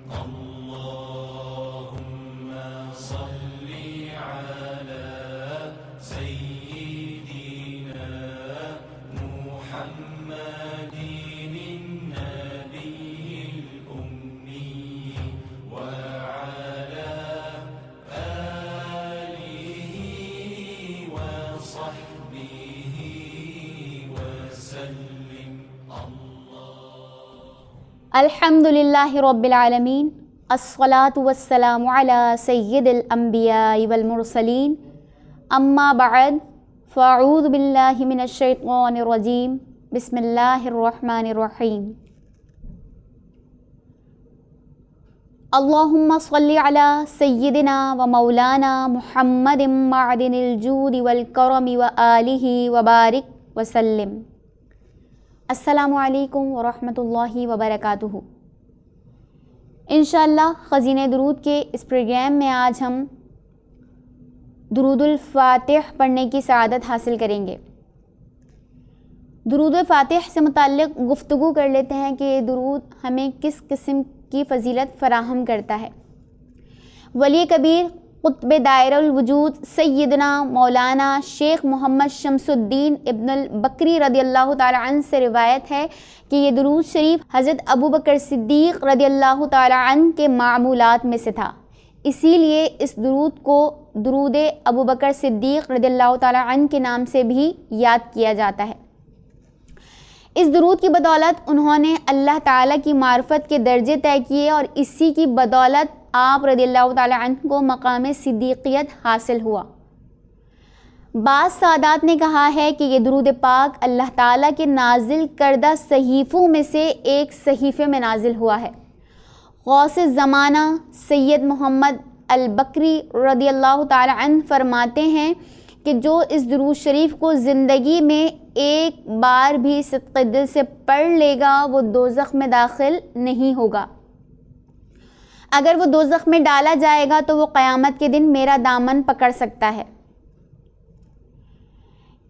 اللهم صل على سيدنا محمد النبي الأمي وعلى آله وصحبه وسلم. الحمدللہ رب العالمین، الصلاۃ والسلام علی سید الانبیاء والمرسلین، اما بعد فاعوذ باللہ من الشیطان الرجیم، بسم اللہ الرحمن الرحیم. اللہم صلی علی سیدنا و مولانا محمد معدن الجود والکرم وآلہ وبارک وسلم. السلام علیکم ورحمۃ اللہ وبرکاتہ. انشاءاللہ خزینہ درود کے اس پروگرام میں آج ہم درود الفاتح پڑھنے کی سعادت حاصل کریں گے. درود الفاتح سے متعلق گفتگو کر لیتے ہیں کہ یہ درود ہمیں کس قسم کی فضیلت فراہم کرتا ہے. ولی کبیر قطب دائرہ الوجود سیدنا مولانا شیخ محمد شمس الدین ابن البکری رضی اللہ تعالیٰ عنہ سے روایت ہے کہ یہ درود شریف حضرت ابوبکر صدیق رضی اللہ تعالیٰ عنہ کے معمولات میں سے تھا، اسی لیے اس درود کو درود ابوبکر صدیق رضی اللہ تعالیٰ عنہ کے نام سے بھی یاد کیا جاتا ہے. اس درود کی بدولت انہوں نے اللہ تعالیٰ کی معرفت کے درجے طے کیے اور اسی کی بدولت آپ رضی اللہ تعالیٰ عنہ کو مقام صدیقیت حاصل ہوا. بعض سادات نے کہا ہے کہ یہ درود پاک اللہ تعالیٰ کے نازل کردہ صحیفوں میں سے ایک صحیفے میں نازل ہوا ہے. غوث زمانہ سید محمد البکری رضی اللہ تعالیٰ عنہ فرماتے ہیں کہ جو اس درود شریف کو زندگی میں ایک بار بھی صدق دل سے پڑھ لے گا وہ دوزخ میں داخل نہیں ہوگا. اگر وہ دوزخ میں ڈالا جائے گا تو وہ قیامت کے دن میرا دامن پکڑ سکتا ہے.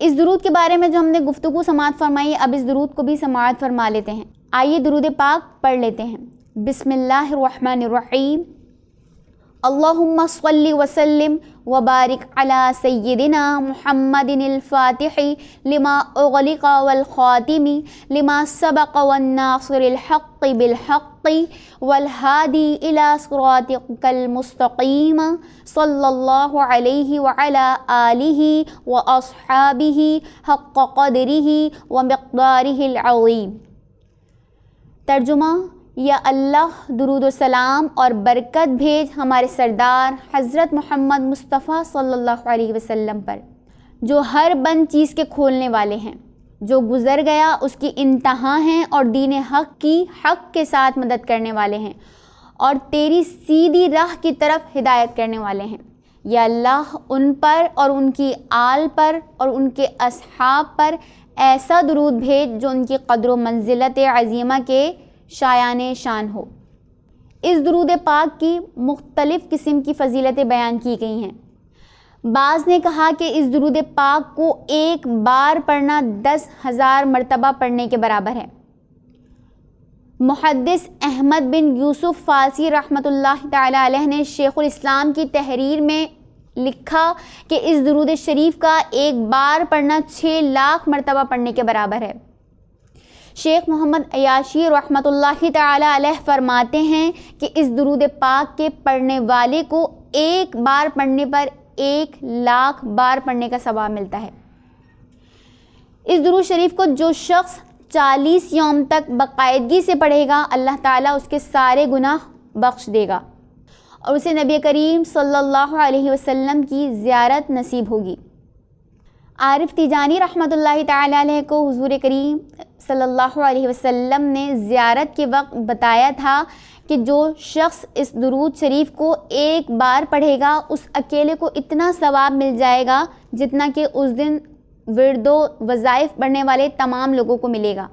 اس درود کے بارے میں جو ہم نے گفتگو سماعت فرمائی، اب اس درود کو بھی سماعت فرما لیتے ہیں. آئیے درود پاک پڑھ لیتے ہیں. بسم اللہ الرحمن الرحیم. اللہم صلی وسلم وبارک علی سیدنا محمد الفاتح لما اغلق والخاتم لما سبق والناصر الحق بالحق والہادی الی صراطک المستقیم صلی اللہ علیہ وعلی آلہ واصحابہ حق قدرہ ومقدارہ العظیم. ترجمہ: یا اللہ درود و سلام اور برکت بھیج ہمارے سردار حضرت محمد مصطفیٰ صلی اللہ علیہ وسلم پر، جو ہر بند چیز کے کھولنے والے ہیں، جو گزر گیا اس کی انتہا ہیں اور دین حق کی حق کے ساتھ مدد کرنے والے ہیں اور تیری سیدھی راہ کی طرف ہدایت کرنے والے ہیں. یا اللہ ان پر اور ان کی آل پر اور ان کے اصحاب پر ایسا درود بھیج جو ان کی قدر و منزلت عظیمہ کے شایان شان ہو. اس درود پاک کی مختلف قسم کی فضیلتیں بیان کی گئی ہیں. بعض نے کہا کہ اس درود پاک کو ایک بار پڑھنا 10,000 مرتبہ پڑھنے کے برابر ہے. محدث احمد بن یوسف فارسی رحمۃ اللہ تعالیٰ علیہ نے شیخ الاسلام کی تحریر میں لکھا کہ اس درود شریف کا ایک بار پڑھنا 6 لاکھ مرتبہ پڑھنے کے برابر ہے. شیخ محمد عیاشی رحمۃ اللہ تعالیٰ علیہ فرماتے ہیں کہ اس درود پاک کے پڑھنے والے کو ایک بار پڑھنے پر 1 لاکھ بار پڑھنے کا ثواب ملتا ہے. اس درود شریف کو جو شخص 40 یوم تک باقاعدگی سے پڑھے گا اللہ تعالیٰ اس کے سارے گناہ بخش دے گا اور اسے نبی کریم صلی اللہ علیہ وسلم کی زیارت نصیب ہوگی. عارف تیجانی رحمۃ اللہ تعالیٰ علیہ کو حضور کریم صلی اللہ علیہ وسلم نے زیارت کے وقت بتایا تھا کہ جو شخص اس درود شریف کو ایک بار پڑھے گا اس اکیلے کو اتنا ثواب مل جائے گا جتنا کہ اس دن ورد و وظائف پڑھنے والے تمام لوگوں کو ملے گا.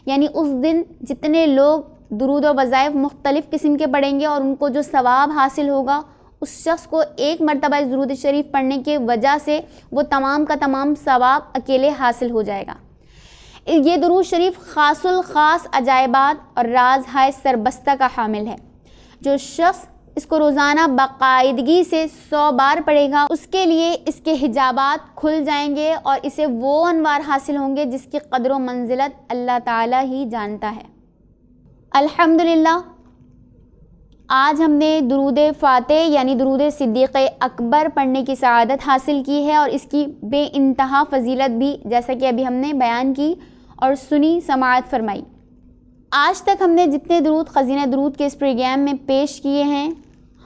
یعنی اس دن جتنے لوگ درود و وظائف مختلف قسم کے پڑھیں گے اور ان کو جو ثواب حاصل ہوگا اس شخص کو ایک مرتبہ اس درود شریف پڑھنے کی وجہ سے وہ تمام کا تمام ثواب اکیلے حاصل ہو جائے گا. یہ درود شریف خاص الخاص عجائبات اور راز ہائے سربستہ کا حامل ہے. جو شخص اس کو روزانہ باقاعدگی سے 100 بار پڑھے گا اس کے لیے اس کے حجابات کھل جائیں گے اور اسے وہ انوار حاصل ہوں گے جس کی قدر و منزلت اللہ تعالیٰ ہی جانتا ہے۔ الحمدللہ، آج ہم نے درود فاتح یعنی درود صدیق اکبر پڑھنے کی سعادت حاصل کی ہے اور اس کی بے انتہا فضیلت بھی جیسا کہ ابھی ہم نے بیان کی اور سنی، سماعت فرمائی۔ آج تک ہم نے جتنے درود خزینہ درود کے اس پروگرام میں پیش کیے ہیں،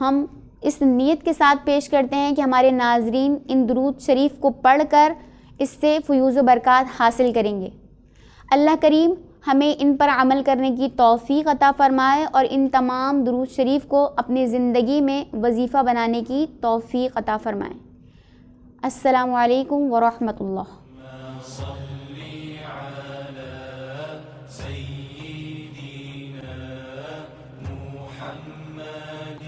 ہم اس نیت کے ساتھ پیش کرتے ہیں کہ ہمارے ناظرین ان درود شریف کو پڑھ کر اس سے فیوز و برکات حاصل کریں گے۔ اللہ کریم ہمیں ان پر عمل کرنے کی توفیق عطا فرمائے اور ان تمام درود شریف کو اپنی زندگی میں وظیفہ بنانے کی توفیق عطا فرمائے۔ السلام علیکم ورحمۃ اللہ۔ صلی علی سیدنا محمد